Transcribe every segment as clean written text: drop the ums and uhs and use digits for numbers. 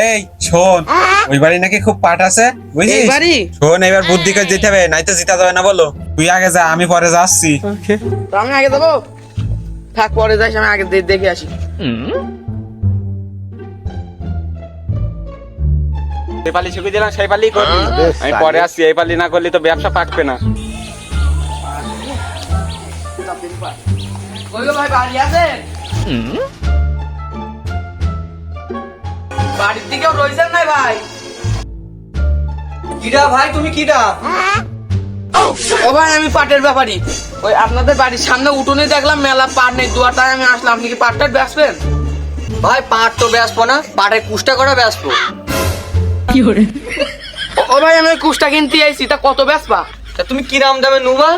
এই শোন, ওই বাড়ি নাকি খুব পাট আছে বুঝছিস? এই বাড়ি? শোন, এবার বুদ্ধি করে যেতে হবে, নাই তো জিতা যাবে না। বলো, তুই আগে যা, আমি পরে যাচ্ছি। তো আমি আগে যাবো, থাক পরে যাইস, আমি আগে দেখে আসি। যে পালি শিখে দিলাম সেই পালি করবি, আমি পরে আসছি। এই পালি না করলে তো ব্যবসা পাকবে না। ওই গো ভাই, বাড়ি আছেন? বাড়ির দিকেও রয়েছেন নাই ভাই? কিডা ভাই, তুমি কিডা? ও ভাই, আমি পাটের ব্যাপারী। ওই আপনাদের বাড়ির সামনে উঠোনে দেখলাম মেলা পাট নেই, দুয়ারটায় আমি আসলাম। আপনি কি পাটটা বেচবেন? ভাই পাট তো বেচবো না, পাটের কুষ্টা করে বেচবো। ও ভাই, আমি ওই কুষ্টা কিনতে আইছি, তা কত বেচবা? তা তুমি কিরাম দামে নুবা?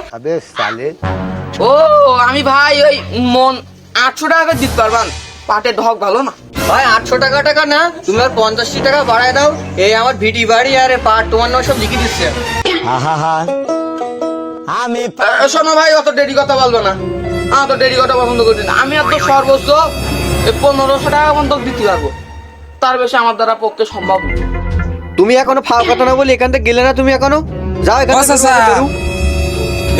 ও আমি ভাই ওই মন 800 টাকা করে দিতে পারবান, পাটের ঢক ভালো না। ভাই 800 টাকা না, তুমি আর 50 টাকা বাড়ায় দাও। এই আমার ভিটি বাড়ি আর এ পাট তোমার নাম সব লিখে দিচ্ছে। শোনো ভাই, অত দেরি কথা বলবো না, অত দেরি কথা পছন্দ করি না। আমি আর তো সর্বোচ্চ 1500 টাকা পর্যন্ত দিতে পারবো, তার বেশি আমার দ্বারা পক্ষে সম্ভব না। তুমি এখনো ফাও কথা না বলি এখান থেকে গেলে না, তুমি এখনো যাও এখান বস থেকে। আসা।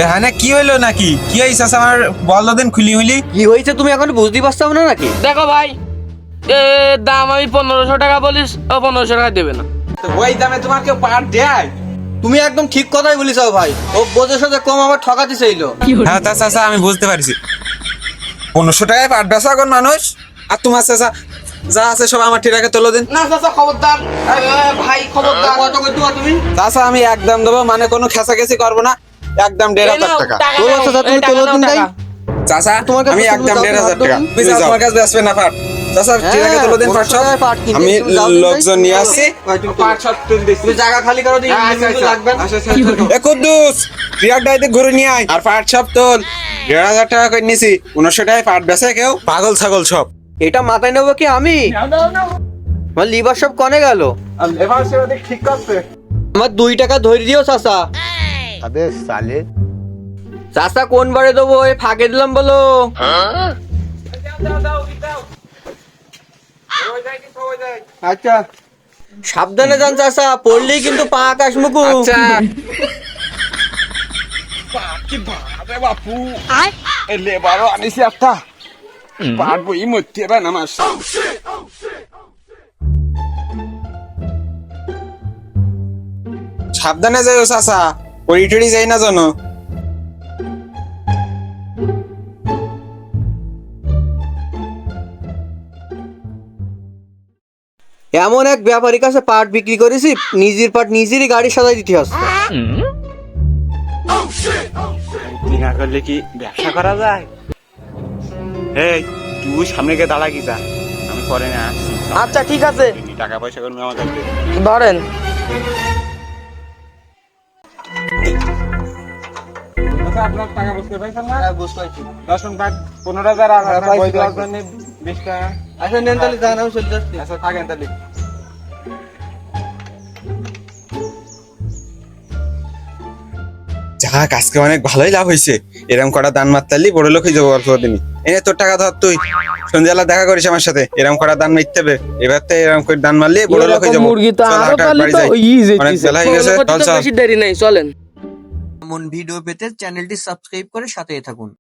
এখানে কি হইলো নাকি? কি হয়েছে আমার বল দিন, খুলি খুলি। কি হয়েছে তুমি এখনো বুঝতে পারছো না নাকি? দেখো ভাই, এ দাম আমি 1500 টাকা বলিস, ও 1500 টাকা দেবে না। ওই দামে তোমার কেউ পাট দেয়? তুমি একদম ঠিক কথাই বলিস ভাই, ও বোঝের সাথে কম আবার ঠকাতে চাইলো। হ্যাঁ তা চাচা, আমি বুঝতে পারছি। 1500 টাকায় পাট বেচা কোন মানুষ? আর তোমার চাচা যা আছে সব আমার ঠিকাকে তোলো দিন। না চাচা, খবরদার। ভাই খবরদার। কত করে দেবো তুমি? চাচা আমি একদম দেবো, মানে কোনো খেসাখেসি করবো না, একদম 1500 টাকা। তোলো চাচা, তুমি তোলো দিন ভাই। চাচা তোমার কাছে আমি তুমি একদম যাও, 1500 তুমি টাকা। যাও। তুমি চাচা তোমার কাছে বেচবে না পাট? চাচা ঠিকাকে তোলো দিন পাট সব। 1500 টাকায় পাট কিনতে আমি তুমি যাও দিন ভাই। লোকজন নিয়ে আসছি, ভাই, তুমি পাট সব তুলে দিচ্ছি। তুমি জায়গা খালি করো দিন, কিন্তু লাগবে না। এ কুদ্দুস, রিয়ার ডাইতে ঘুরে নিয়ে আয় আর পাট সব তোল। 1500 টাকা করে নিছি, 1500 টাকায় পাট বেচে কেউ? পাগল ছাগল সব। এটা মাথায় নেবো কি আমি? আমার লিভার সব কনে গেল। এবার সে ওদিক ঠিক করছে। আমার 2 টাকা ধরে দিও চাচা। চাচা কোন বারে দেবো? এই ফাঁকে দিলাম বলো। আচ্ছা সাবধানে যান চাচা, পড়লেই কিন্তু পা আকাশ মুকু। আচ্ছা। কি ভাবে বাপু, এই লেবারও আনিছি একটা, পারবো এই মধ্যে এবার আমার। সাবধানে যাই ও চাচা, পড়ি টড়ি যাই না জানো। এমন এক ব্যাপারীর কাছে পাট বিক্রি করেছি, নিজের পাট নিজেরই গাড়ি সাজাই দিতে আসছে। না করলে কি ব্যবসা করা যায়? এই তুই সামনে গিয়ে দাঁড়া কি যা, আমি পরে না আসছি। আচ্ছা ঠিক আছে, টাকা পয়সা করবি আমাদের। ধরেন। আপনার টাকা বুঝতে পারছেন না? বুঝতে পারছি। দর্শন পাট 15,000 আর আপনার পাইছি, বই দেওয়ার পাইছি। জন্য 20 টাকা। আচ্ছা নেন তাহলে, যান আমি চলে যাচ্ছি। আচ্ছা থাকেন তাহলে। যাক, আজকে অনেক ভালোই লাভ হয়েছে। এরকম কটা দান মারতালি বড় লোক হয়ে যাবো অল্প দিনই। এনে তোর টাকা ধর, তুই সন্ধ্যাবেলা দেখা করিস আমার সাথে। এরকম কটা দান মারতে হবে, এবার তো এরকম করে দান মারলে বড় লোক হয়ে যাবো। মুরগি তো চল, আরো হাঁটা, পারলে বাড়ি তো যাই। অনেক বেলা হয়ে গেছে, চল চল। বেশি দেরি নেই, চলেন। এমন ভিডিও পেতে চ্যানেলটি সাবস্ক্রাইব করে সাথেই থাকুন।